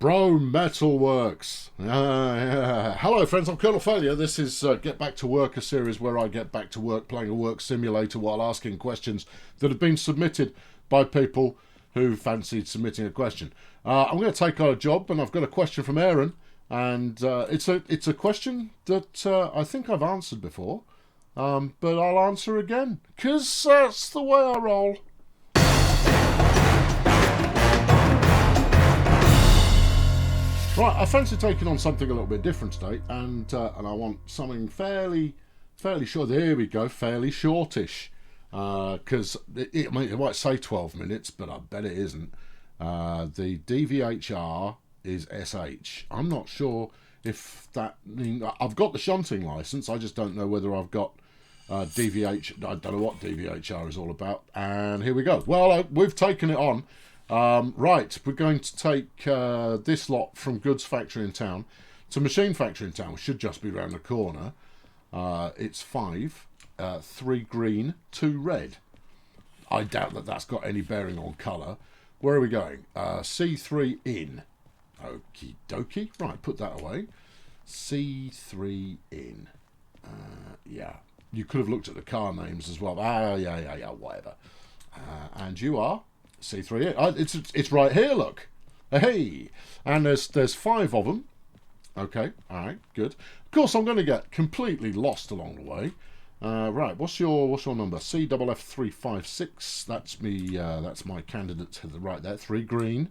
Bro Metalworks. Hello friends, I'm Colonel Failure. This is Get Back to Work, a series where I get back to work playing a work simulator while asking questions that have been submitted by people who fancied submitting a question. I'm going to take on a job, and I've got a question from Aaron, and it's a question that I think I've answered before, but I'll answer again, because that's the way I roll. Right, I fancy taking on something a little bit different today, and I want something fairly short. There we go, fairly shortish, because it might say 12 minutes, but I bet it isn't. The DVHR is SH. I'm not sure if that means I've got the shunting license. I just don't know whether I've got DVH. I don't know what DVHR is all about. And here we go. Well, we've taken it on. Right, we're going to take this lot from Goods Factory in Town to Machine Factory in Town, which should just be around the corner. It's 5, 3 green, 2 red. I doubt that that's got any bearing on colour. Where are we going? C3 in. Okie dokie. Right, put that away. C3 in. Yeah, you could have looked at the car names as well. Yeah, whatever. And you are? C3. It's right here. Look, hey, and there's 5 of them. Okay, all right, good. Of course, I'm going to get completely lost along the way. Right, what's your number? CFF356. That's me. That's my candidate to the right there. 3 green.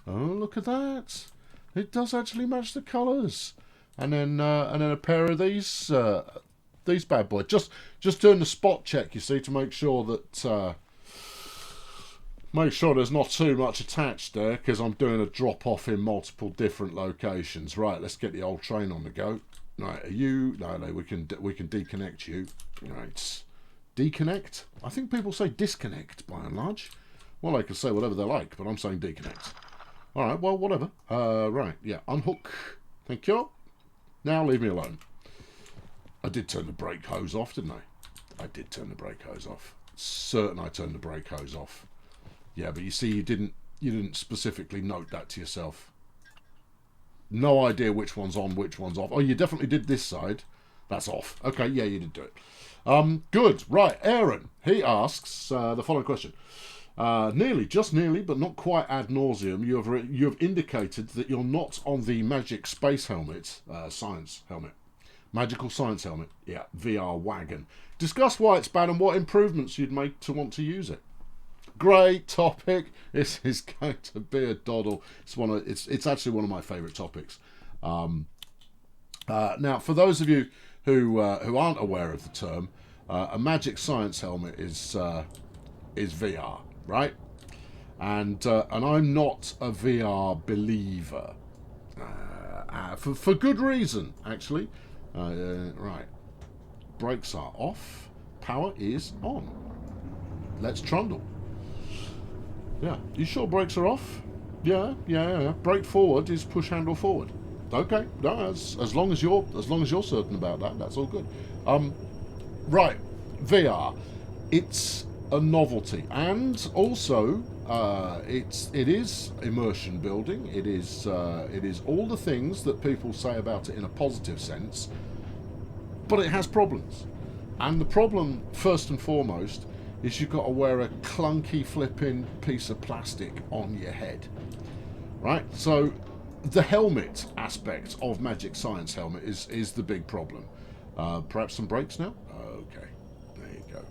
Oh, look at that! It does actually match the colours. And then a pair of these bad boys. Just doing the spot check, you see, to make sure that. Make sure there's not too much attached there, because I'm doing a drop-off in multiple different locations. Right, let's get the old train on the go. Right, are you... No, we can deconnect you. Right, deconnect? I think people say disconnect, by and large. Well, they can say whatever they like, but I'm saying deconnect. All right, well, whatever. Right, yeah, unhook. Thank you. Now leave me alone. I did turn the brake hose off, didn't I? I did turn the brake hose off. Certain I turned the brake hose off. Yeah, but you see, you didn't specifically note that to yourself. No idea which one's on, which one's off. Oh, you definitely did this side. That's off. Okay, yeah, you did do it. Good. Right, Aaron. He asks the following question. Just nearly, but not quite ad nauseum. You have indicated that you're not on the Magic Space Helmet, Science Helmet. Magical Science Helmet. Yeah, VR Wagon. Discuss why it's bad and what improvements you'd make to want to use it. Great topic. This is going to be a doddle. It's actually one of my favourite topics. Now, for those of you who aren't aware of the term, a Magic Science Helmet is VR, right? And I'm not a VR believer, for good reason, actually. Right, brakes are off. Power is on. Let's trundle. Yeah, you sure brakes are off? Yeah. Brake forward is push handle forward. Okay, no, as long as you're certain about that, that's all good. Right, VR. It's a novelty, and also it is immersion building. It is all the things that people say about it in a positive sense, but it has problems, and the problem first and foremost is you've got to wear a clunky flipping piece of plastic on your head, right? So the helmet aspect of Magic Science Helmet is the big problem. Perhaps some brakes now? Okay, there you go.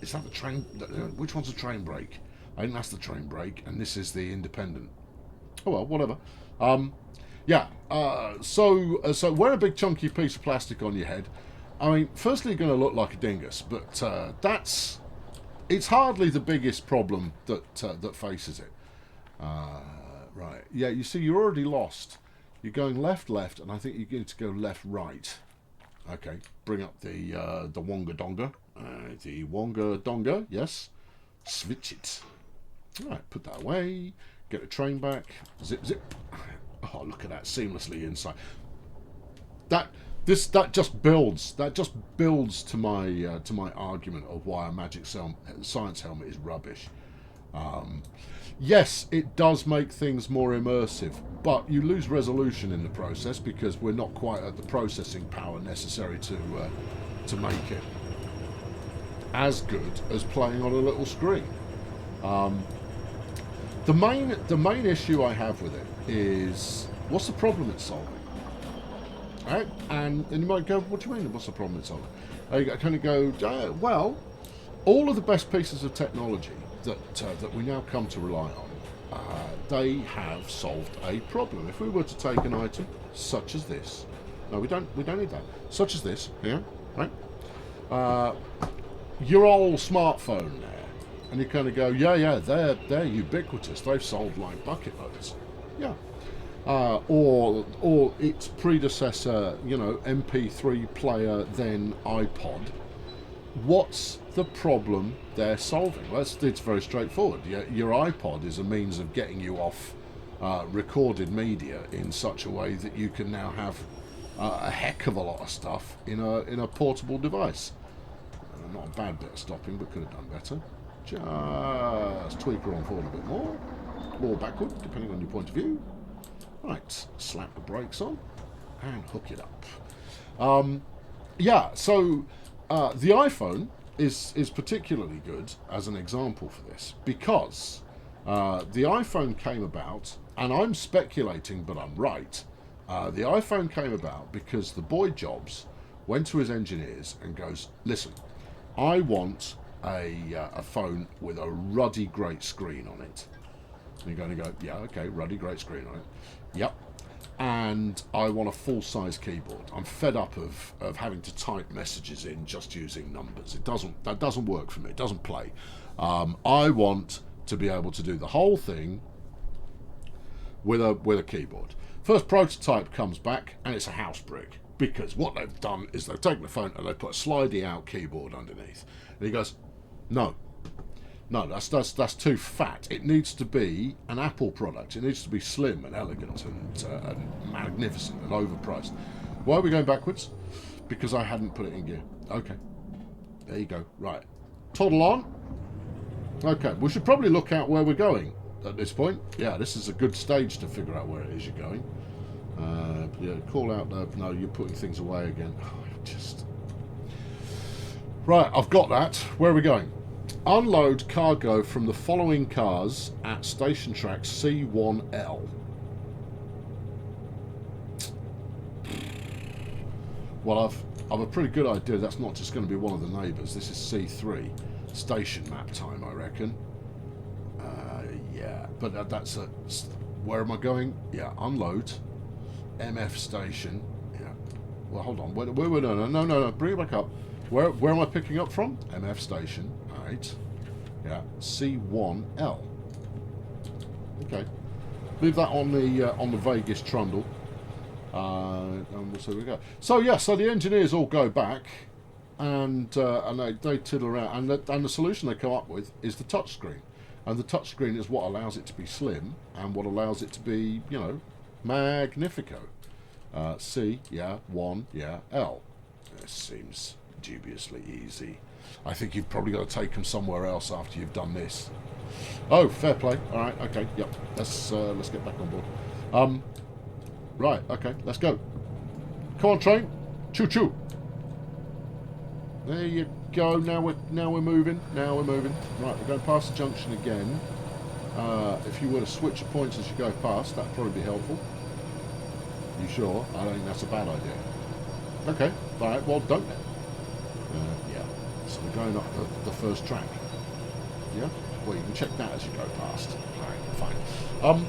Is that the train? Which one's the train brake? I think that's the train brake, and this is the independent. Oh well, whatever. Yeah. So wear a big chunky piece of plastic on your head. I mean, firstly, you're going to look like a dingus, but it's hardly the biggest problem that faces it. Right, yeah, you see, you're already lost. You're going left, and I think you're going to go left, right. Okay, bring up the Wonga Donga. The Wonga Donga, yes. Switch it. All right, put that away. Get the train back. Zip. Oh, look at that, seamlessly inside. That just builds to my argument of why a Magic Science Helmet is rubbish. Yes, it does make things more immersive, but you lose resolution in the process because we're not quite at the processing power necessary to make it as good as playing on a little screen. The main issue I have with it is what's the problem it's solving? Right? And you might go, what do you mean? What's the problem it's solving? I kind of go, well, all of the best pieces of technology that we now come to rely on, they have solved a problem. If we were to take an item such as this, no, we don't need that. Such as this, yeah, right? Your old smartphone there, and you kind of go, yeah, they're ubiquitous. They've solved like bucket loads, yeah. Or its predecessor, MP3 player, then iPod. What's the problem they're solving? Well, it's very straightforward. Your iPod is a means of getting you off recorded media in such a way that you can now have a heck of a lot of stuff in a portable device. Not a bad bit of stopping, but could have done better. Just tweak her on forward a bit more, or backward, depending on your point of view. Right, slap the brakes on and hook it up. So the iPhone is particularly good as an example for this because the iPhone came about, and I'm speculating, but I'm right. The iPhone came about because the boy Jobs went to his engineers and goes, listen, I want a phone with a ruddy great screen on it. And you're going to go, yeah, okay, ruddy great screen on it. Yep. And I want a full-size keyboard. I'm fed up of having to type messages in just using numbers. That doesn't work for me. It doesn't play. I want to be able to do the whole thing with a keyboard. First prototype comes back and it's a house brick. Because what they've done is they've taken the phone and they put a slidey out keyboard underneath. And he goes, no, that's too fat. It needs to be an Apple product. It needs to be slim and elegant and magnificent and overpriced. Why are we going backwards? Because I hadn't put it in gear. Okay, there you go. Right, toddle on. Okay, we should probably look out where we're going at this point. Yeah, this is a good stage to figure out where it is you're going. Call out. No, you're putting things away again. Right, I've got that. Where are we going? Unload cargo from the following cars at station track C1L. Well, I've a pretty good idea that's not just going to be one of the neighbours. This is C3. Station map time, I reckon. Yeah, but that's a... Where am I going? Yeah, unload. MF station. Yeah. Well, hold on. No. Bring it back up. Where am I picking up from? MF station. All right. Yeah. C1L. Okay. Leave that on the Vegas trundle. And we'll see where we go. So yeah. So the engineers all go back, and they tiddle around, and the solution they come up with is the touchscreen, and the touchscreen is what allows it to be slim and what allows it to be, Magnifico. C, yeah, 1, yeah, L. This seems dubiously easy. I think you've probably got to take them somewhere else after you've done this. Oh, fair play. All right, okay, yep. Let's get back on board. Right, okay, let's go. Come on, train. Choo choo. There you go. Now we're moving. Right, we're going past the junction again. If you were to switch the points as you go past, that'd probably be helpful. You sure? I don't think that's a bad idea. Okay, alright, well, don't then. Yeah, so we're going up the first track. Yeah? Well, you can check that as you go past. Alright, fine.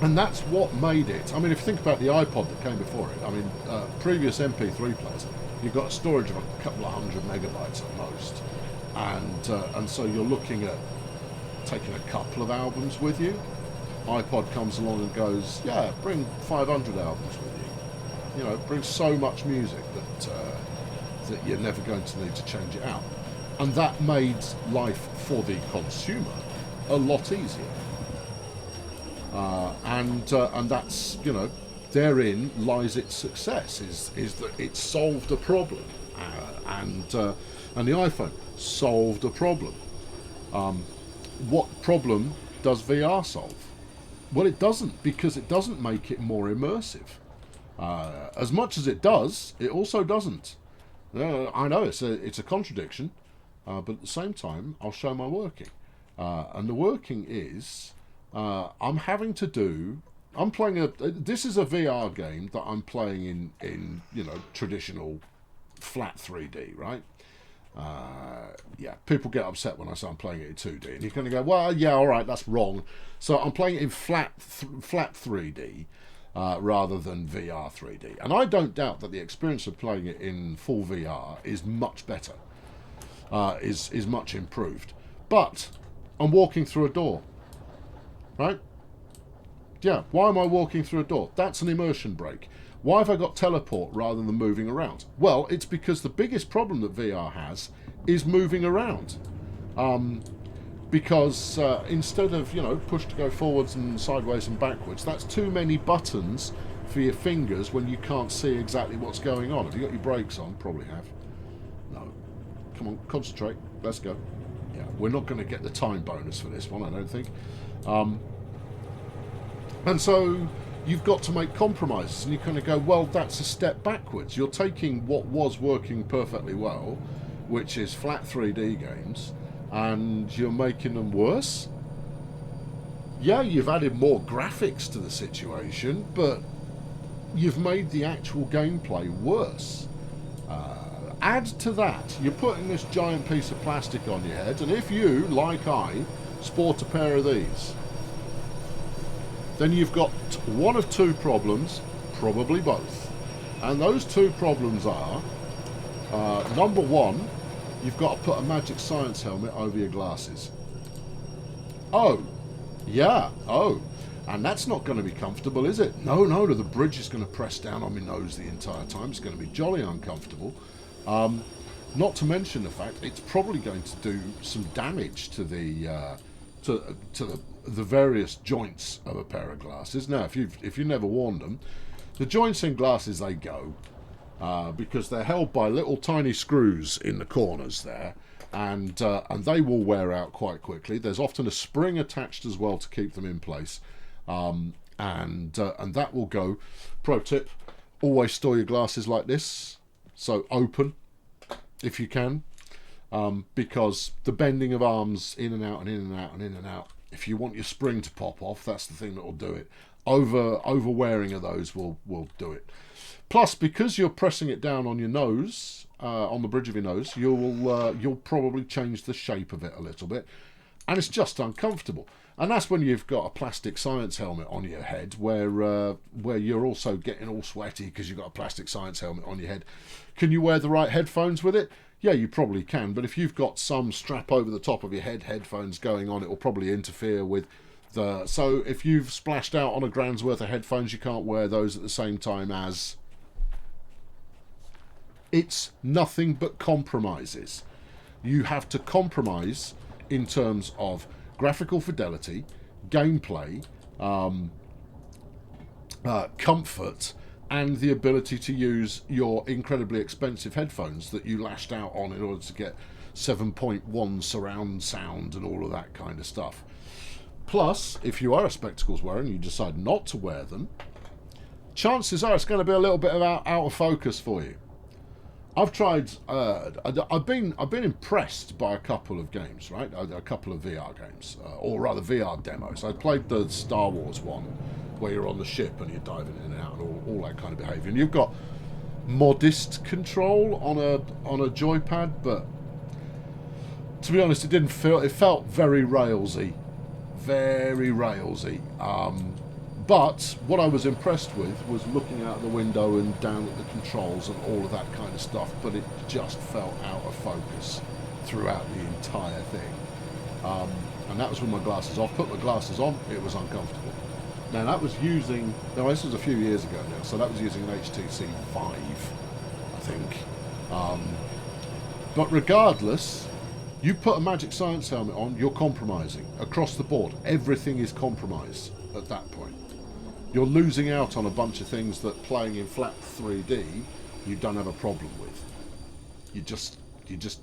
And that's what made it. I mean, if you think about the iPod that came before it, I mean, previous MP3 players, you've got a storage of a couple of 100 megabytes at most. And so you're looking at taking a couple of albums with you. iPod comes along and goes, yeah, bring 500 albums with you. Bring so much music that you're never going to need to change it out. And that made life for the consumer a lot easier. And that's, therein lies its success, is that it solved a problem. And the iPhone solved a problem. what problem does VR solve? Well, it doesn't, because it doesn't make it more immersive. As much as it does, it also doesn't. I know it's a contradiction, but at the same time, I'll show my working. And the working is, I'm having to do. I'm playing a. This is a VR game that I'm playing in traditional flat 3D, right? Yeah, people get upset when I say I'm playing it in 2D, and you're going to go, well, yeah, all right, that's wrong. So I'm playing it in flat 3D rather than VR 3D, and I don't doubt that the experience of playing it in full VR is much better, is much improved. But I'm walking through a door, right? Yeah, why am I walking through a door? That's an immersion break. Why have I got teleport rather than moving around? Well, it's because the biggest problem that VR has is moving around. Because instead of, push to go forwards and sideways and backwards, that's too many buttons for your fingers when you can't see exactly what's going on. Have you got your brakes on? Probably have. No. Come on, concentrate. Let's go. Yeah, we're not going to get the time bonus for this one, I don't think. And so you've got to make compromises, and you kind of go, well, that's a step backwards. You're taking what was working perfectly well, which is flat 3D games, and you're making them worse. Yeah, you've added more graphics to the situation, but you've made the actual gameplay worse. Add to that, you're putting this giant piece of plastic on your head, and if you, like I, sport a pair of these, then you've got one of two problems, probably both. And those two problems are, number one, you've got to put a magic science helmet over your glasses. Oh, yeah, oh. And that's not going to be comfortable, is it? No, the bridge is going to press down on my nose the entire time. It's going to be jolly uncomfortable. Not to mention the fact it's probably going to do some damage to the the various joints of a pair of glasses. Now, if you've never worn them, the joints in glasses, they go because they're held by little tiny screws in the corners there, and they will wear out quite quickly. There's often a spring attached as well to keep them in place, and that will go. Pro tip: always store your glasses like this, so open if you can. Because the bending of arms in and out and in and out and in and out, if you want your spring to pop off, that's the thing that will do it. Over wearing of those will do it. Plus, because you're pressing it down on your nose, on the bridge of your nose, you'll probably change the shape of it a little bit, and it's just uncomfortable. And that's when you've got a plastic science helmet on your head, where you're also getting all sweaty because you've got a plastic science helmet on your head. Can you wear the right headphones with it? Yeah, you probably can, but if you've got some strap over the top of your head, headphones going on, it will probably interfere with the... So if you've splashed out on a grand's worth of headphones, you can't wear those at the same time as... It's nothing but compromises. You have to compromise in terms of graphical fidelity, gameplay, comfort, and the ability to use your incredibly expensive headphones that you lashed out on in order to get 7.1 surround sound and all of that kind of stuff. Plus, if you are a spectacles wearer and you decide not to wear them, chances are it's going to be a little bit out of focus for you. I've tried. I've been impressed by a couple of games, right? A couple of VR games, or rather VR demos. I played the Star Wars one, where you're on the ship and you're diving in and out and all that kind of behaviour. And you've got modest control on a joypad, but to be honest, it felt very railsy, very railsy. But what I was impressed with was looking out the window and down at the controls and all of that kind of stuff, but it just felt out of focus throughout the entire thing. And that was with my glasses off. Put my glasses on, it was uncomfortable. Now that was using, this was a few years ago now, so that was using an HTC Vive, I think. But regardless, you put a Magic Science helmet on, you're compromising. Across the board, everything is compromise at that point. You're losing out on a bunch of things that playing in flat 3D, you don't have a problem with. You just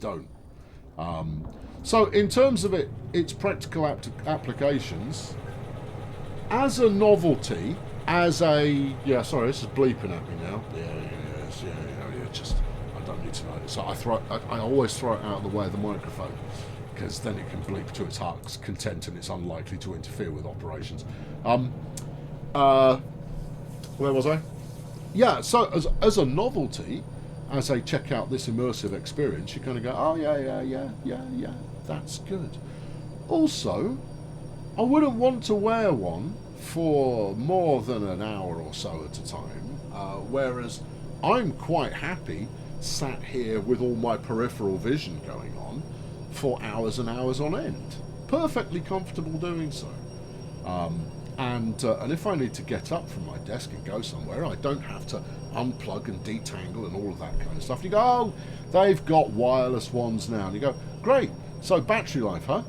don't. So in terms of its practical applications, as a novelty, as a... Yeah, sorry, this is bleeping at me now. Just... I don't need to know. So I always throw it out of the way of the microphone, because then it can bleep to its heart's content and it's unlikely to interfere with operations. Where was I? Yeah, so as a novelty, as I check out this immersive experience, you kind of go, oh, yeah, that's good. Also, I wouldn't want to wear one for more than an hour or so at a time, whereas I'm quite happy sat here with all my peripheral vision going on for hours and hours on end. Perfectly comfortable doing so. And if I need to get up from my desk and go somewhere, I don't have to unplug and detangle and all of that kind of stuff. And you go, oh, they've got wireless ones now. And you go, great. So battery life, huh?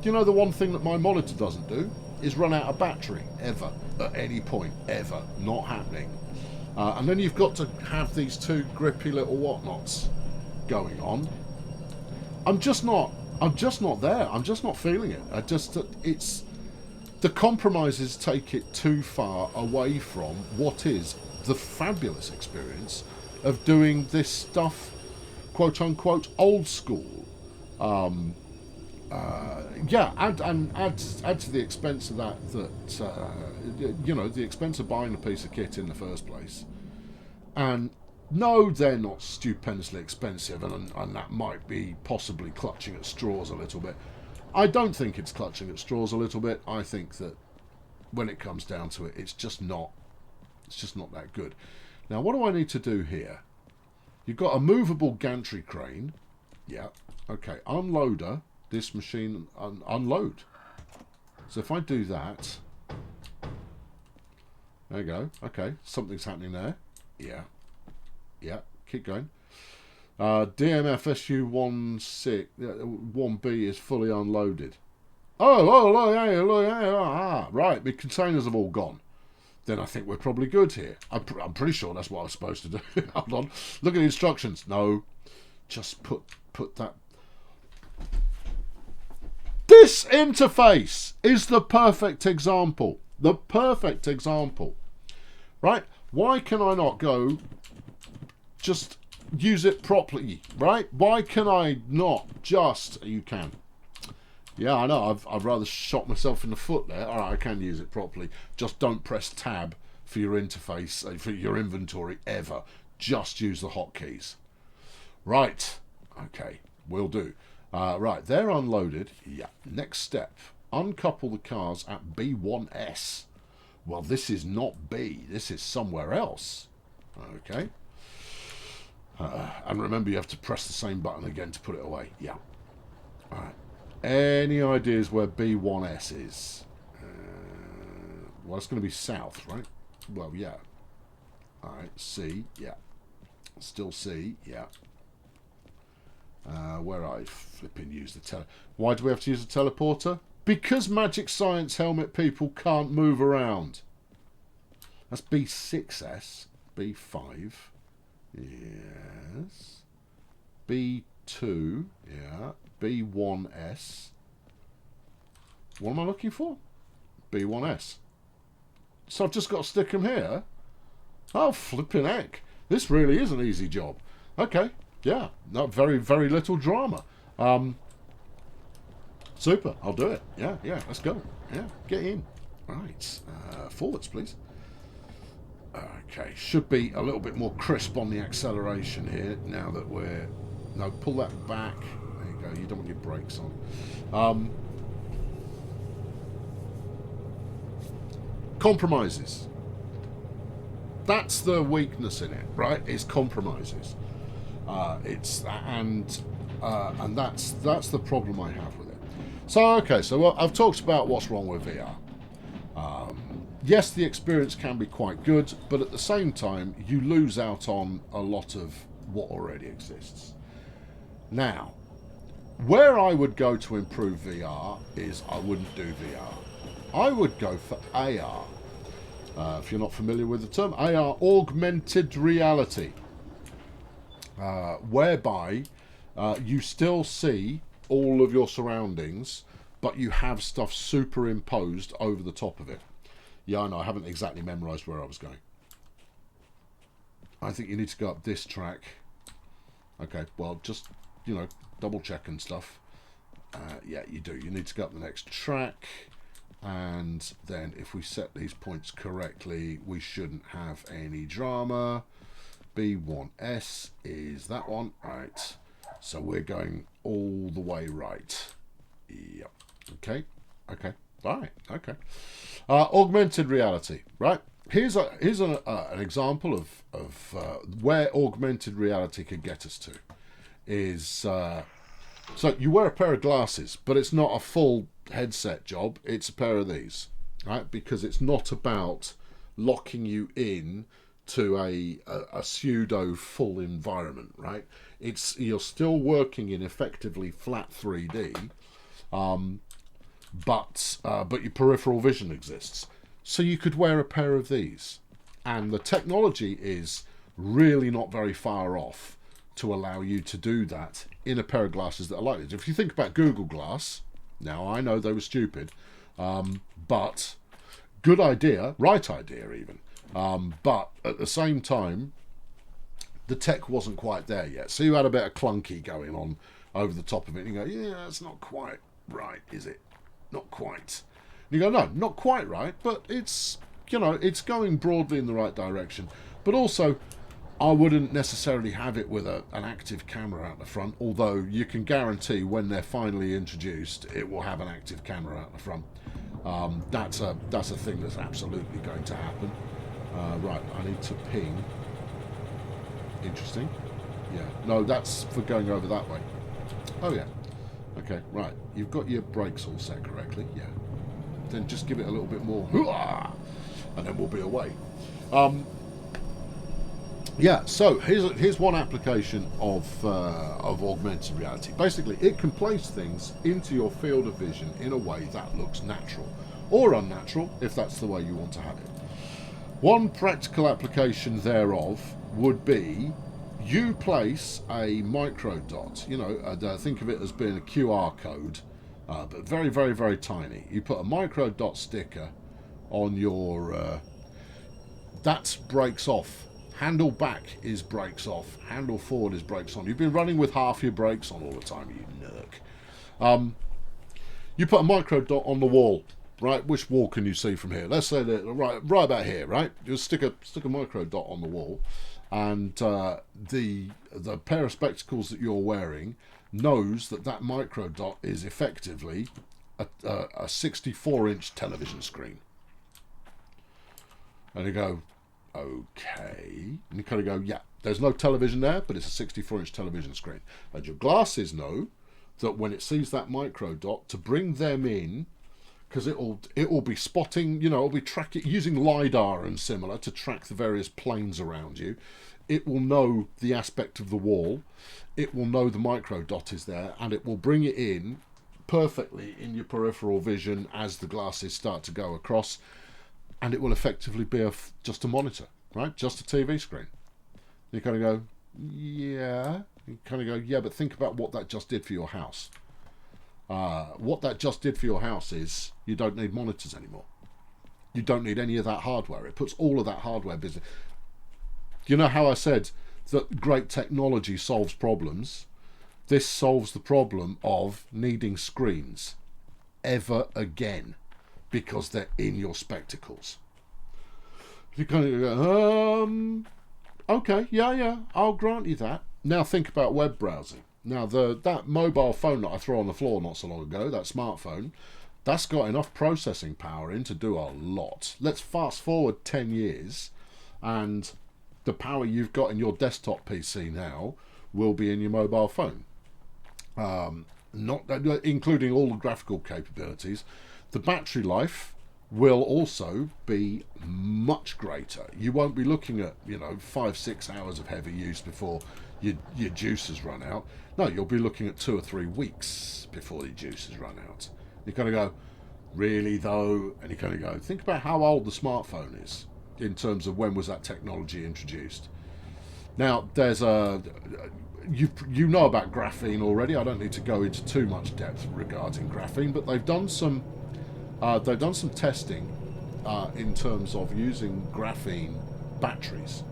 Do you know the one thing that my monitor doesn't do is run out of battery, ever, at any point, ever. Not happening. And then you've got to have these two grippy little whatnots going on. I'm just not there. I'm just not feeling it. It's... The compromises take it too far away from what is the fabulous experience of doing this stuff, quote unquote, old school. Add to the expense of that the expense of buying a piece of kit in the first place. And no, they're not stupendously expensive, and that might be possibly clutching at straws a little bit. I don't think it's clutching at straws a little bit. I think that when it comes down to it, it's just not that good. Now, what do I need to do here? You've got a movable gantry crane. Yeah. Okay. Unloader this machine. Unload. So if I do that, there you go. Okay. Something's happening there. Yeah. Yeah. Keep going. DMFSU 1B is fully unloaded. Right, the containers have all gone. Then I think we're probably good here. I'm pretty sure that's what I was supposed to do. Hold on. Look at the instructions. No. Just put that... This interface is the perfect example. The perfect example. Right? Why can I not go... Just... use it properly, right? Why can I not just... You can. Yeah, I know. I've rather shot myself in the foot there. All right, I can use it properly. Just don't press tab for your interface, for your inventory, ever. Just use the hotkeys. Right. Okay, will do. Right, they're unloaded. Yeah. Next step. Uncouple the cars at B1S. Well, this is not B. This is somewhere else. Okay. And remember, you have to press the same button again to put it away. Yeah. All right. Any ideas where B1S is? Well, it's going to be south, right? Well, yeah. All right. C. Yeah. Still C. Yeah. Where I flipping use the Why do we have to use a teleporter? Because magic science helmet people can't move around. That's B6S. B5. Yes. B2. Yeah. B1S. What am I looking for? B1S. So I've just got to stick them here? Oh, flipping heck. This really is an easy job. Okay. Yeah. No, very, very little drama. Super. I'll do it. Yeah. Let's go. Yeah. Get in. Right. Forwards, please. Okay, should be a little bit more crisp on the acceleration here now that we're... No, pull that back. There you go, you don't want your brakes on. Compromises. That's the weakness in it, right? It's compromises. And that's the problem I have with it. So, okay, so I've talked about what's wrong with VR. Yes, the experience can be quite good, but at the same time, you lose out on a lot of what already exists. Now, where I would go to improve VR is I wouldn't do VR. I would go for AR. If you're not familiar with the term, AR, augmented reality, whereby you still see all of your surroundings, but you have stuff superimposed over the top of it. Yeah, I know, I haven't exactly memorised where I was going. I think you need to go up this track. Okay, well, just, you know, double check and stuff. Yeah, you do. You need to go up the next track. And then if we set these points correctly, we shouldn't have any drama. B1S is that one. Right. So we're going all the way right. Yep. Okay. Okay. All right. Okay. Augmented reality. Right. Here's an example of where augmented reality could get us to. Is so you wear a pair of glasses, but it's not a full headset job. It's a pair of these, right? Because it's not about locking you in to a pseudo full environment, right? You're still working in effectively flat 3D, but your peripheral vision exists. So you could wear a pair of these, and the technology is really not very far off to allow you to do that in a pair of glasses that are like this. If you think about Google Glass, now I know they were stupid, but good idea, right idea even. But at the same time, the tech wasn't quite there yet. So you had a bit of clunky going on over the top of it. And you go, yeah, that's not quite right, is it? Not quite. And you go, no, not quite right, but it's, you know, it's going broadly in the right direction. But also, I wouldn't necessarily have it with an active camera out the front, although you can guarantee when they're finally introduced, it will have an active camera out the front. That's a thing that's absolutely going to happen. Right, I need to ping. Interesting. Yeah, no, that's for going over that way. Oh yeah. Okay, right. You've got your brakes all set correctly. Yeah. Then just give it a little bit more, and then we'll be away. Yeah, so here's one application of augmented reality. Basically, it can place things into your field of vision in a way that looks natural or unnatural, if that's the way you want to have it. One practical application thereof would be you place a micro dot. You know, think of it as being a QR code, but very, very, very tiny. You put a micro dot sticker on your. That breaks off. Handle back is brakes off. Handle forward is brakes on. You've been running with half your brakes on all the time, you nerk. You put a micro dot on the wall, right? Which wall can you see from here? Let's say that right about here, right? You stick a micro dot on the wall, and the pair of spectacles that you're wearing knows that micro dot is effectively a 64-inch television screen. And you go, okay, and you kind of go, yeah, there's no television there, but it's a 64-inch television screen. And your glasses know that when it sees that micro dot, to bring them in, because it will be spotting, you know, it'll be tracking using LiDAR and similar to track the various planes around you. It will know the aspect of the wall. It will know the micro dot is there, and it will bring it in perfectly in your peripheral vision as the glasses start to go across. And it will effectively be just a monitor, right? Just a TV screen. You kind of go, yeah. You kind of go, yeah, but think about what that just did for your house. What that just did for your house is you don't need monitors anymore. You don't need any of that hardware. It puts all of that hardware business. You know how I said that great technology solves problems? This solves the problem of needing screens ever again, because they're in your spectacles. You kind of go, okay, yeah, I'll grant you that. Now think about web browsing. Now that mobile phone that I threw on the floor not so long ago, that smartphone, that's got enough processing power in to do a lot. Let's fast forward 10 years, and the power you've got in your desktop PC now will be in your mobile phone. Not including all the graphical capabilities. The battery life will also be much greater. You won't be looking at 5-6 hours of heavy use before your juices run out. No, you'll be looking at 2 or 3 weeks before your juices run out. You kind of go, really though? And you kind of go, think about how old the smartphone is in terms of when was that technology introduced. Now there's you know about graphene already. I don't need to go into too much depth regarding graphene, but they've done some testing in terms of using graphene batteries.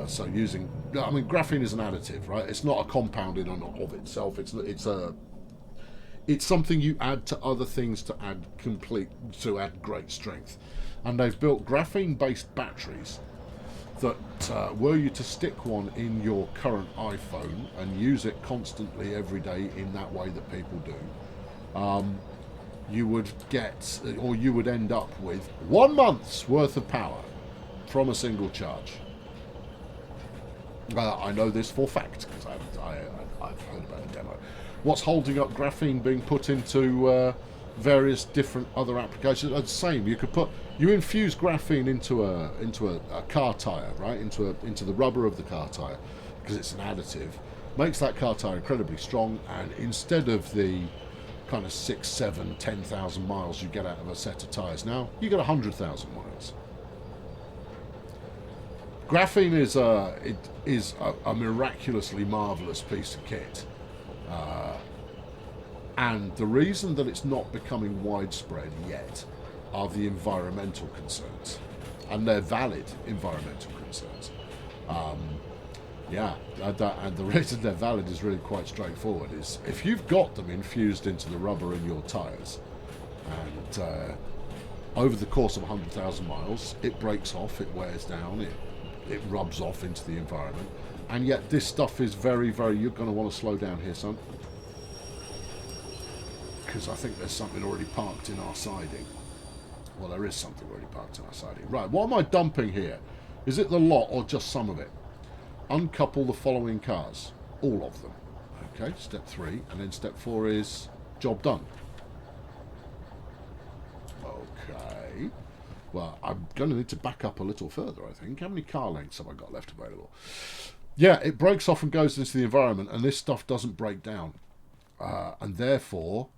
So using, I mean, graphene is an additive, right? It's not a compound in and of itself. It's something you add to other things to add great strength. And they've built graphene-based batteries that were you to stick one in your current iPhone and use it constantly every day in that way that people do, you would end up with 1 month's worth of power from a single charge. I know this for fact because I've heard about a demo. What's holding up graphene being put into various different other applications? It's the same. You infuse graphene into a car tire, right? Into the rubber of the car tire, because it's an additive. Makes that car tire incredibly strong, and instead of the kind of 6, 7, 10,000 miles you get out of a set of tires now, you get 100,000 miles. Graphene is a miraculously marvellous piece of kit. And the reason that it's not becoming widespread yet are the environmental concerns. And they're valid environmental concerns. And the reason they're valid is really quite straightforward. Is if you've got them infused into the rubber in your tyres, and over the course of 100,000 miles, it breaks off, it wears down, it rubs off into the environment, and yet this stuff is very, very... You're going to want to slow down here, son, because I think there's something already parked in our siding. Well, there is something already parked in our siding. Right, what am I dumping here? Is it the lot or just some of it? Uncouple the following cars. All of them. Okay, step 3. And then step 4 is job done. Okay. Well, I'm going to need to back up a little further, I think. How many car lengths have I got left available? Yeah, it breaks off and goes into the environment, and this stuff doesn't break down. And therefore,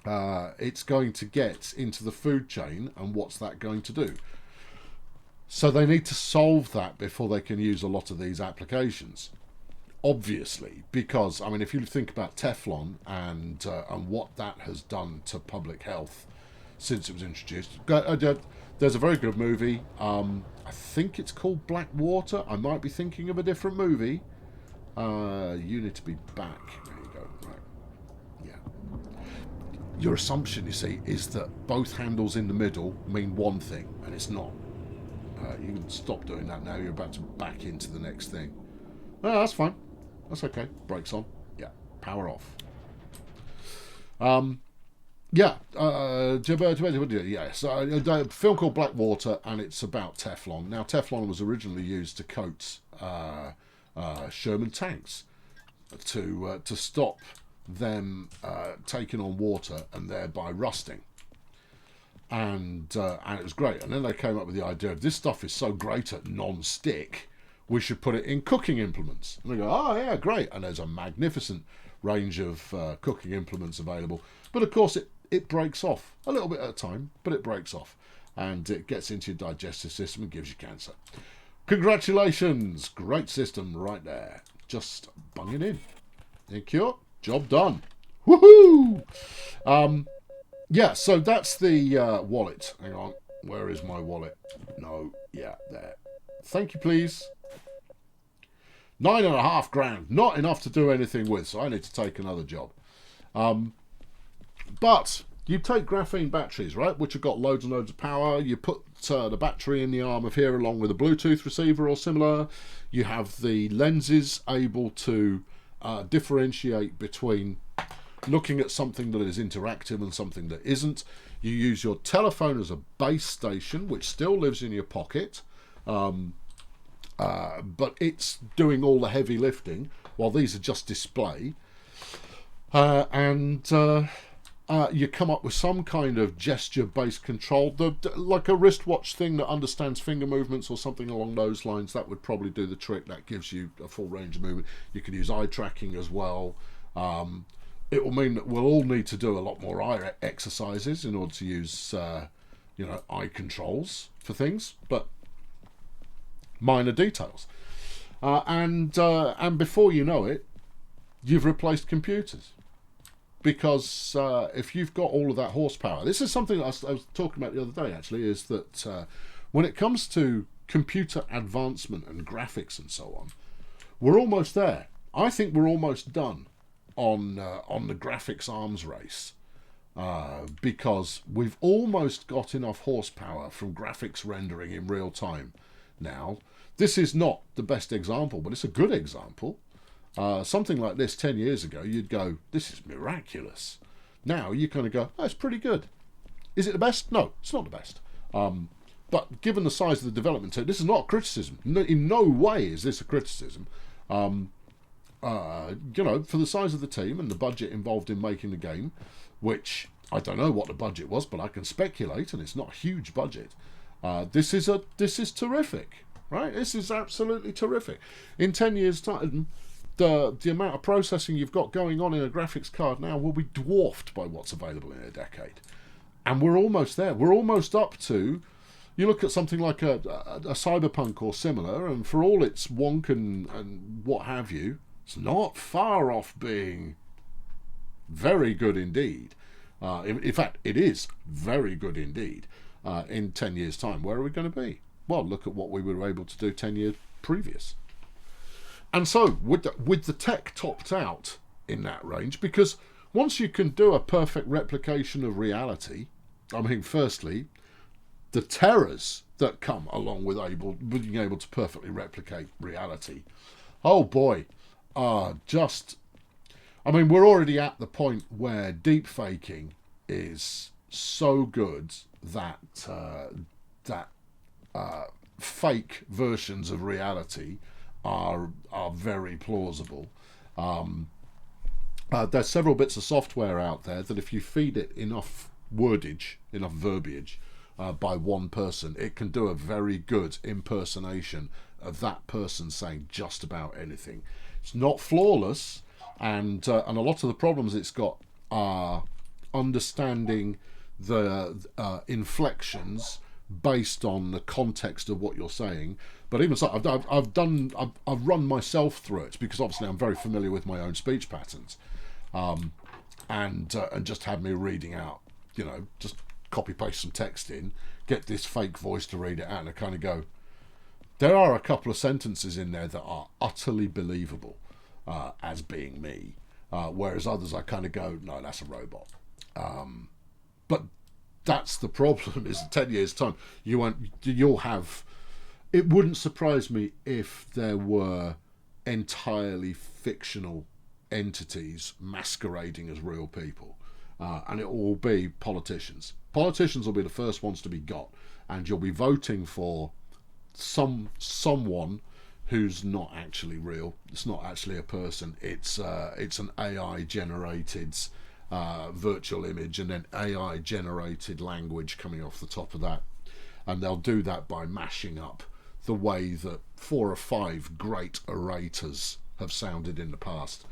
it's going to get into the food chain, and what's that going to do? So they need to solve that before they can use a lot of these applications. Obviously, because, I mean, if you think about Teflon and what that has done to public health since it was introduced. There's a very good movie. I think it's called Black Water. I might be thinking of a different movie. You need to be back. There you go. Right. Yeah. Your assumption, you see, is that both handles in the middle mean one thing, and it's not. You can stop doing that now. You're about to back into the next thing. Oh, that's fine. That's okay. Brakes on. Yeah. Power off. Yes. A film called Black Water, and it's about Teflon. Now, Teflon was originally used to coat Sherman tanks to stop them taking on water and thereby rusting. And it was great. And then they came up with the idea of this stuff is so great at non-stick, we should put it in cooking implements. And they go, oh yeah, great. And there's a magnificent range of cooking implements available. But of course it breaks off a little bit at a time, but it breaks off. And it gets into your digestive system and gives you cancer. Congratulations. Great system right there. Just bung it in. Incure. Job done. Woohoo! Yeah, so that's the wallet. Hang on. Where is my wallet? No. Yeah, there. Thank you, please. 9.5 grand. Not enough to do anything with, so I need to take another job. But you take graphene batteries, right, which have got loads and loads of power. You put the battery in the arm of here along with a Bluetooth receiver or similar. You have the lenses able to differentiate between looking at something that is interactive and something that isn't. You use your telephone as a base station, which still lives in your pocket, but it's doing all the heavy lifting, while these are just display. You come up with some kind of gesture-based control, like a wristwatch thing that understands finger movements or something along those lines. That would probably do the trick. That gives you a full range of movement. You can use eye tracking as well. It will mean that we'll all need to do a lot more eye exercises in order to use, eye controls for things, but minor details. And before you know it, you've replaced computers. Because if you've got all of that horsepower, this is something I was talking about the other day, actually, is that when it comes to computer advancement and graphics and so on, we're almost there. I think we're almost done on the graphics arms race, because we've almost got enough horsepower from graphics rendering in real time now. This is not the best example, but it's a good example. Something like this 10 years ago, you'd go, this is miraculous. Now you kind of go, oh, it's pretty good. Is it the best? No, it's not the best. But given the size of the development team, this is not a criticism. In no way is this a criticism. For the size of the team and the budget involved in making the game, which I don't know what the budget was, but I can speculate, and it's not a huge budget. This is terrific, right? This is absolutely terrific. In 10 years' time, the amount of processing you've got going on in a graphics card now will be dwarfed by what's available in a decade. And we're almost there. We're almost up to, you look at something like a Cyberpunk or similar, and for all its wonk and what have you, it's not far off being very good indeed. In fact, it is very good indeed. In 10 years' time, where are we going to be? Well, look at what we were able to do 10 years previous. And so, with the tech topped out in that range, because once you can do a perfect replication of reality, I mean, firstly, the terrors that come along with being able to perfectly replicate reality, oh boy, are just... I mean, we're already at the point where deep faking is so good that fake versions of reality are very plausible. There's several bits of software out there that if you feed it enough wordage, enough verbiage by one person, it can do a very good impersonation of that person saying just about anything. It's not flawless, and a lot of the problems it's got are understanding the inflections based on the context of what you're saying. But even so, I've run myself through it, because obviously I'm very familiar with my own speech patterns, and just had me reading out, just copy paste some text in, get this fake voice to read it out, and I kind of go, there are a couple of sentences in there that are utterly believable as being me, whereas others I kind of go, no, that's a robot. But that's the problem, is in 10 years' time, you'll have... It wouldn't surprise me if there were entirely fictional entities masquerading as real people. And it will be politicians. Politicians will be the first ones to be got, and you'll be voting for someone who's not actually real. It's not actually a person. It's an AI generated virtual image, and then AI generated language coming off the top of that. And they'll do that by mashing up the way that 4 or 5 great orators have sounded in the past.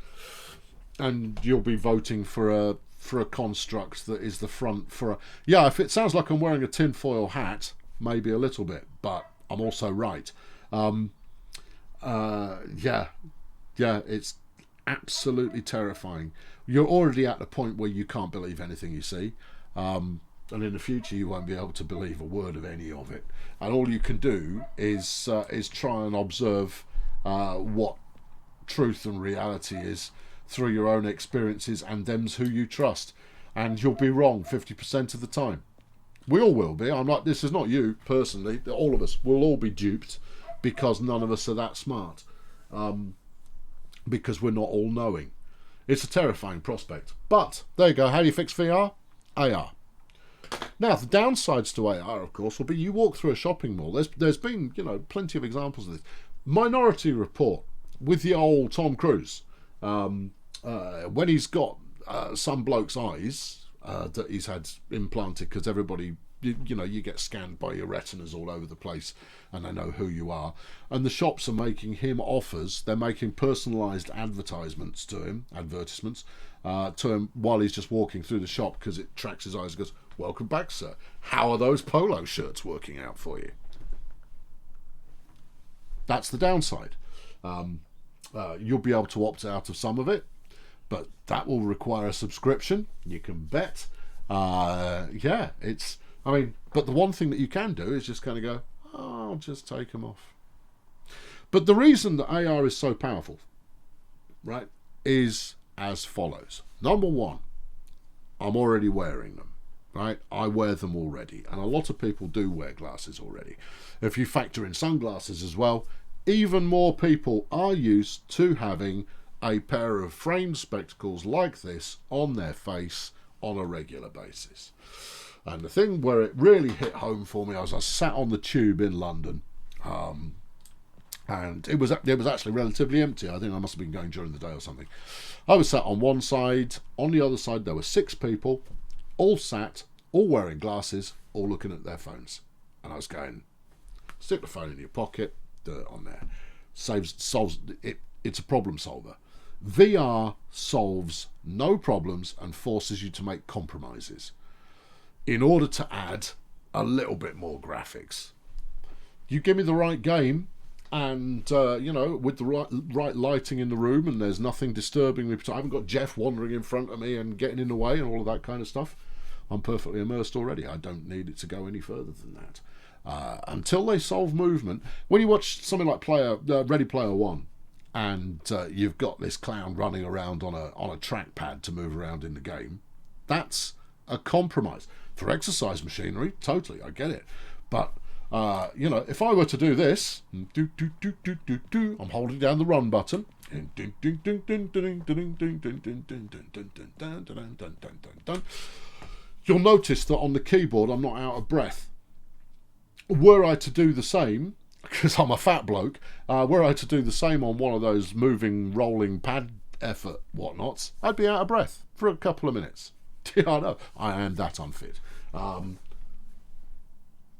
And you'll be voting for a construct that is the front for a... Yeah, if it sounds like I'm wearing a tinfoil hat, maybe a little bit, but I'm also right. Yeah, it's absolutely terrifying. You're already at the point where you can't believe anything you see. And in the future you won't be able to believe a word of any of it. And all you can do is try and observe what truth and reality is through your own experiences and them's who you trust. And you'll be wrong 50% of the time. We all will be. I'm like, this is not you personally. All of us will all be duped, because none of us are that smart. Because we're not all knowing. It's a terrifying prospect. But there you go. How do you fix VR? AR. Now, the downsides to AR, of course, will be you walk through a shopping mall. There's been, plenty of examples of this. Minority Report with the old Tom Cruise. When he's got some bloke's eyes that he's had implanted, because everybody, you get scanned by your retinas all over the place, and they know who you are. And the shops are making him offers. They're making personalised advertisements to him while he's just walking through the shop, because it tracks his eyes and goes, "Welcome back, sir. How are those polo shirts working out for you?" That's the downside. You'll be able to opt out of some of it, but that will require a subscription. You can bet. Yeah, it's. I mean, but the one thing that you can do is just kind of go, oh, I'll just take them off. But the reason that AR is so powerful, right, is as follows. Number one, I'm already wearing them, right? I wear them already, and a lot of people do wear glasses already. If you factor in sunglasses as well, even more people are used to having a pair of framed spectacles like this on their face on a regular basis. And the thing where it really hit home for me, I sat on the tube in London, and it was actually relatively empty. I think I must have been going during the day or something. I was sat on one side. On the other side, there were 6 people, all sat, all wearing glasses, all looking at their phones. And I was going, stick the phone in your pocket, do it on there. Solves it. It's a problem solver. VR solves no problems and forces you to make compromises in order to add a little bit more graphics. You give me the right game, and with the right lighting in the room, and there's nothing disturbing me. I haven't got Jeff wandering in front of me and getting in the way and all of that kind of stuff. I'm perfectly immersed already. I don't need it to go any further than that. Until they solve movement. When you watch something like Ready Player One, and you've got this clown running around on a trackpad to move around in the game, that's a compromise. For exercise machinery, totally, I get it. But if I were to do this, I'm holding down the run button. You'll notice that on the keyboard I'm not out of breath. Were I to do the same, because I'm a fat bloke, were I to do the same on one of those moving, rolling pad effort whatnots, I'd be out of breath for a couple of minutes. Yeah, I know. I am that unfit.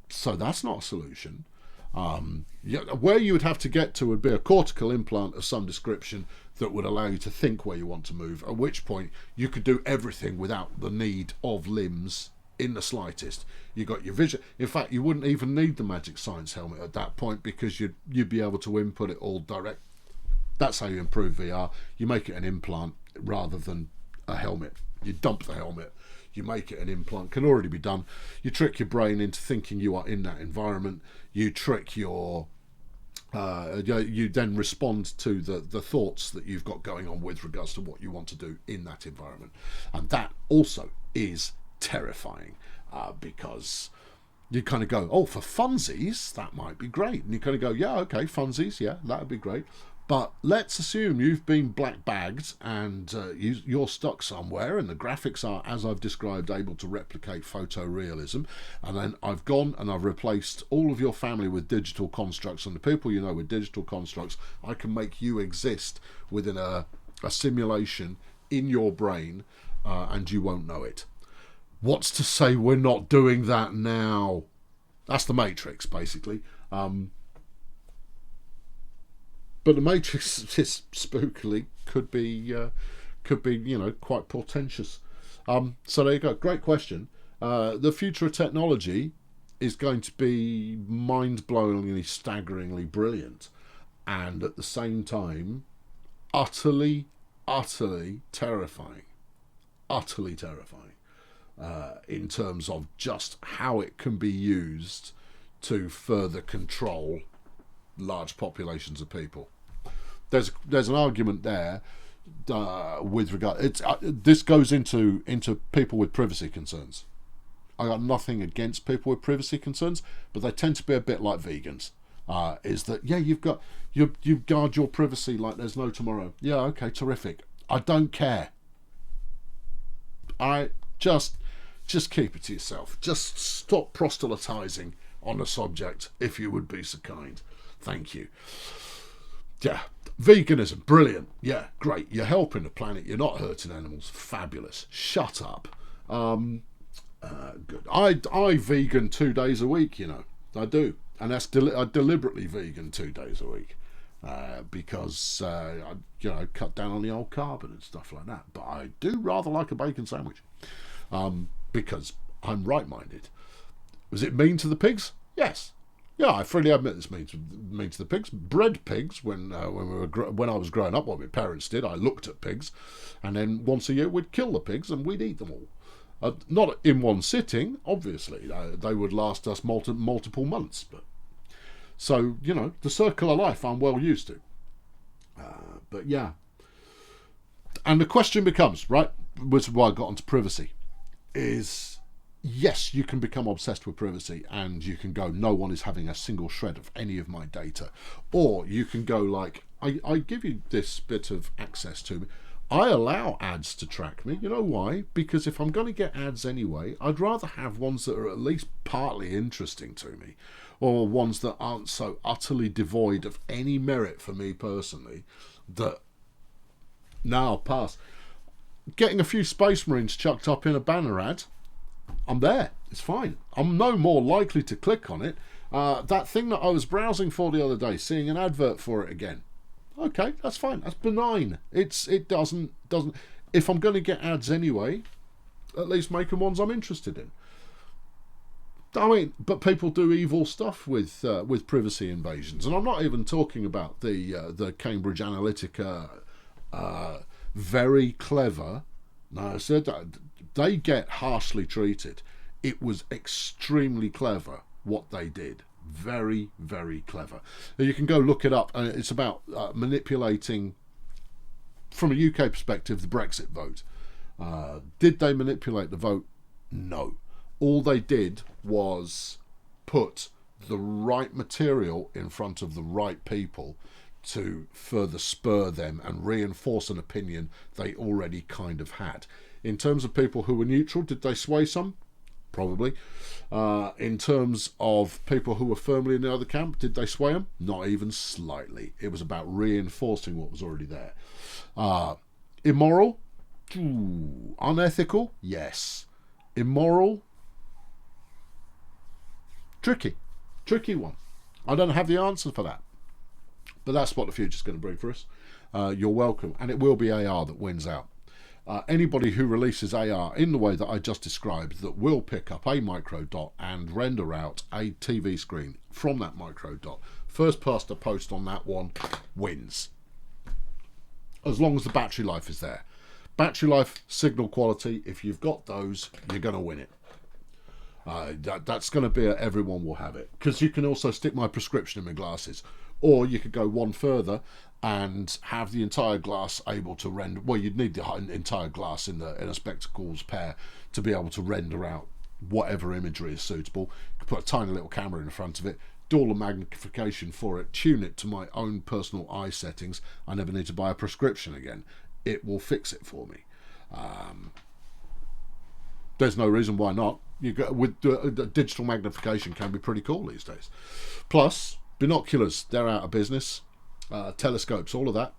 So that's not a solution. Where you would have to get to would be a cortical implant of some description that would allow you to think where you want to move, at which point you could do everything without the need of limbs in the slightest. You got your vision. In fact, you wouldn't even need the Magic Science helmet at that point, because you'd be able to input it all direct. That's how you improve VR. You make it an implant rather than a helmet. You dump the helmet, you make it an implant. Can already be done. You trick your brain into thinking you are in that environment. You trick your you then respond to the thoughts that you've got going on with regards to what you want to do in that environment. And that also is terrifying, because you kind of go, oh, for funsies, that might be great. And you kind of go, yeah, okay, funsies, yeah, that would be great. But let's assume you've been black bagged and you're stuck somewhere, and the graphics are, as I've described, able to replicate photorealism. And then I've gone and I've replaced all of your family with digital constructs, and the people you know with digital constructs, I can make you exist within a simulation in your brain, and you won't know it. What's to say we're not doing that now? That's the Matrix, basically. But the Matrix, just spookily, could be quite portentous. So there you go. Great question. The future of technology is going to be mind-blowingly, staggeringly brilliant, and at the same time, utterly, utterly terrifying. Utterly terrifying. In terms of just how it can be used to further control large populations of people. There's an argument there with regard. This goes into people with privacy concerns. I got nothing against people with privacy concerns, but they tend to be a bit like vegans. Is that, yeah, you guard your privacy like there's no tomorrow. Yeah, okay, terrific. I don't care. I just keep it to yourself. Just stop proselytizing on the subject, if you would be so kind. Thank you. Yeah, veganism, brilliant. Yeah, great. You're helping the planet. You're not hurting animals. Fabulous. Shut up. Good. I vegan 2 days a week. I do, and that's I deliberately vegan 2 days a week because I cut down on the old carbon and stuff like that. But I do rather like a bacon sandwich because I'm right-minded. Was it mean to the pigs? Yes. Yeah, I freely admit this means the pigs. Bred pigs when when I was growing up. What my parents did, I looked at pigs, and then once a year we'd kill the pigs and we'd eat them all. Not in one sitting, obviously. They would last us multiple months. But so the circle of life I'm well used to. But yeah, and the question becomes, right, which is why I got onto privacy, is. Yes, you can become obsessed with privacy and you can go, no one is having a single shred of any of my data. Or you can go like, I give you this bit of access to me. I allow ads to track me. You know why? Because if I'm going to get ads anyway, I'd rather have ones that are at least partly interesting to me, or ones that aren't so utterly devoid of any merit for me personally that now pass. Getting a few Space Marines chucked up in a banner ad, I'm there. It's fine. I'm no more likely to click on it. That thing that I was browsing for the other day, seeing an advert for it again. Okay, that's fine. That's benign. It doesn't. If I'm going to get ads anyway, at least make them ones I'm interested in. I mean, but people do evil stuff with privacy invasions, and I'm not even talking about the Cambridge Analytica very clever. No, so they get harshly treated. It was extremely clever what they did. Very, very clever. You can go look it up, and it's about manipulating, from a UK perspective, the Brexit vote. Did they manipulate the vote? No. All they did was put the right material in front of the right people to further spur them and reinforce an opinion they already kind of had. In terms of people who were neutral, did they sway some? Probably. In terms of people who were firmly in the other camp, did they sway them? Not even slightly. It was about reinforcing what was already there. Immoral? Unethical? Yes. Immoral? Tricky one. I don't have the answer for that. But that's what the future's going to bring for us. You're welcome. And it will be AR that wins out. Anybody who releases AR in the way that I just described, that will pick up a micro dot and render out a TV screen from that micro dot, first past a post on that one wins. As long as the battery life is there. Battery life, signal quality, if you've got those, you're going to win it. That's going to be everyone will have it. Because you can also stick my prescription in my glasses. Or you could go one further and have the entire glass able to render. Well, you'd need the entire glass in a spectacles pair to be able to render out whatever imagery is suitable. You could put a tiny little camera in front of it, do all the magnification for it, tune it to my own personal eye settings. I never need to buy a prescription again. It will fix it for me. There's no reason why not. Digital magnification can be pretty cool these days. Plus, binoculars, they're out of business. Telescopes, all of that,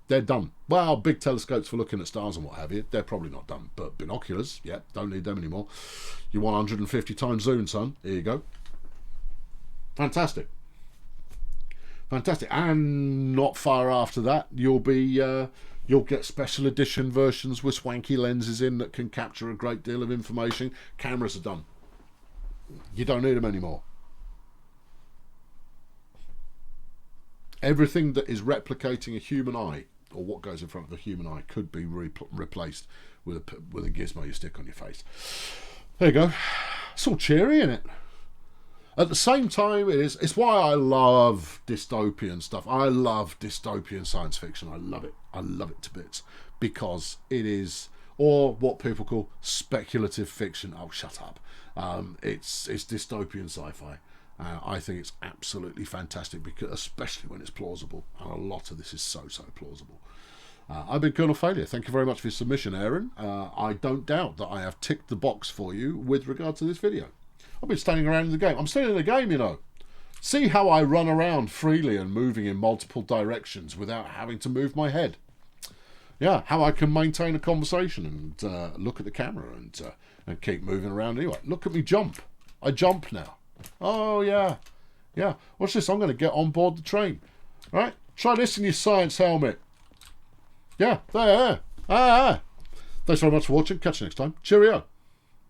they're done. Well, big telescopes for looking at stars and what have you, they're probably not done. But binoculars, yeah, don't need them anymore. You want 150 times zoom, son? Here you go. Fantastic. And not far after that, you'll get special edition versions with swanky lenses in that can capture a great deal of information. Cameras are done. You don't need them anymore. Everything that is replicating a human eye, or what goes in front of a human eye, could be replaced with a gizmo you stick on your face. There you go. It's all cheery, isn't it? At the same time, it's why I love dystopian stuff. I love dystopian science fiction. I love it. I love it to bits. Because it is, or what people call speculative fiction. Oh, shut up. It's dystopian sci-fi. I think it's absolutely fantastic, because especially when it's plausible, and a lot of this is so plausible. I've been Colonel Failure. Thank you very much for your submission, Aaron. I don't doubt that I have ticked the box for you with regard to this video. I've been standing around in the game. I'm still in the game, you know. See how I run around freely and moving in multiple directions without having to move my head. Yeah, how I can maintain a conversation and look at the camera and keep moving around anyway. Look at me jump. I jump now. Oh, yeah. Yeah. Watch this. I'm going to get on board the train. Right? Try this in your science helmet. Yeah. There. Thanks very much for watching. Catch you next time. Cheerio.